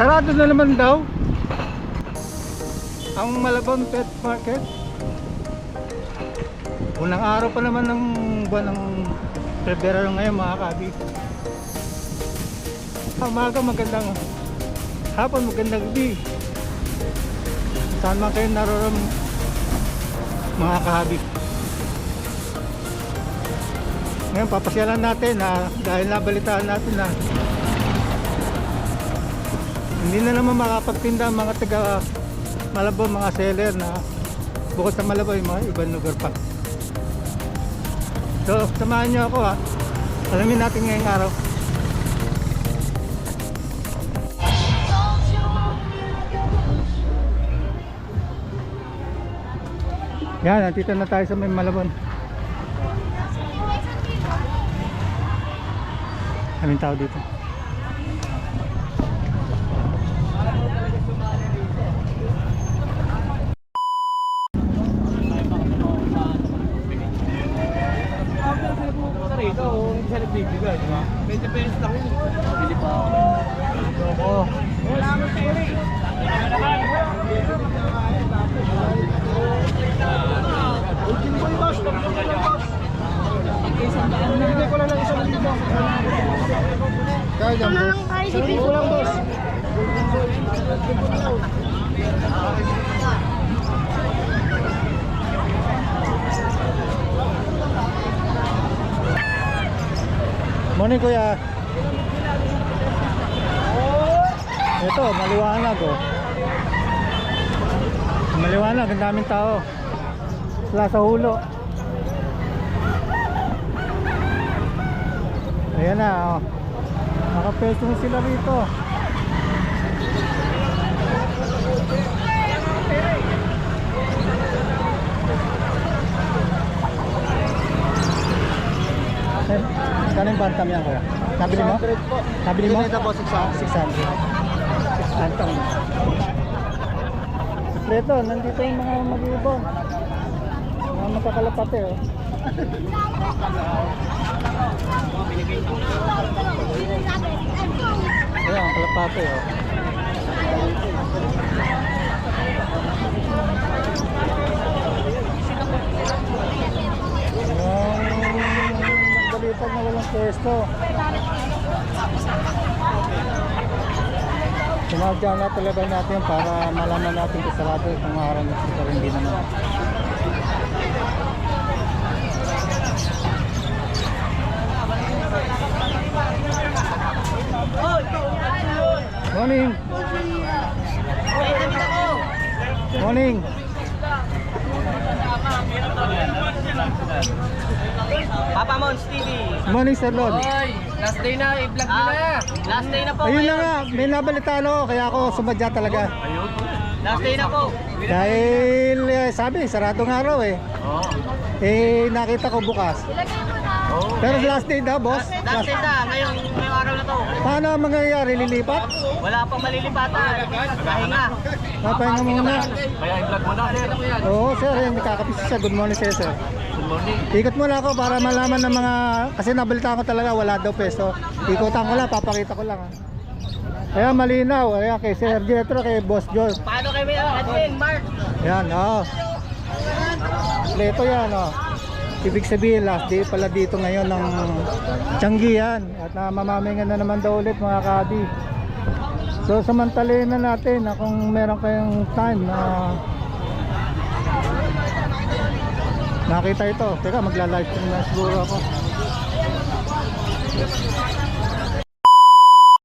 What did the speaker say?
Sarado na naman daw ang Malabon Pet Market. Unang araw pa naman ng buwan ng Pebrero ngayon mga kabi. Umaga magandang hapon, magandang gabi. Saan man kayo naroon mga kahabi. Ngayon papasyalan natin dahil nabalitaan natin na hindi na naman makapagtinda ang mga taga Malabon, mga seller na bukod sa Malabon yung mga ibang lugar pa. So samahan nyo ako alamin natin ngayong araw. Yan, nandito na tayo sa may Malabon. Kaming tao dito. Morning kuya. Ito, maliwanag Maliwanag, ang daming tao. Wala sa hulo. Ayan na nakapesto na sila rito. Kaning bantam yan kuya? Nabili mo? Nabili mo? Ito po 600. 600. Ito, nandito yung mga mag-ibon. Mga makakalapate Ayan, kalapate Balitan na walang pwesto. Sinadya na talaga natin para malaman natin kung sarado kung araw na ito hindi naman. Morning. Morning. Papa Mons TV. Morning Sir Lord. Oy, last day na, i-vlog mo na. Last day na po. Ayun na nga, may nabalitaan ako kaya ako sumadya talaga. Last day na po. Dahil sabi, saradong araw nakita ko bukas. Pero last day daw boss. Last day na, ngayong araw na to. Paano ang mangyayari? Lilipat? Wala pang malilipatan. Pahinga. Papahinga muna. Kaya i-vlog mo na, sir. Oo sir, nakakapisa siya. Good morning sir. Good morning. Ikot muna ako para malaman ng mga, kasi nabalitaan ko talaga wala daw peso. Ikutan ko lang, papakita ko lang Ayan, malinaw. Ayan, kay Sir Jetro, kay Boss George. Paano kayo may admin, Mark? Ayan, Leto yan, Ibig sabihin, last day pala dito ngayon ng Tiangge yan. At mamamingan na naman daw ulit mga kadi. So, samantalin na natin na kung meron kayong time na nakita ito. Teka, magla-live stream na siguro ako.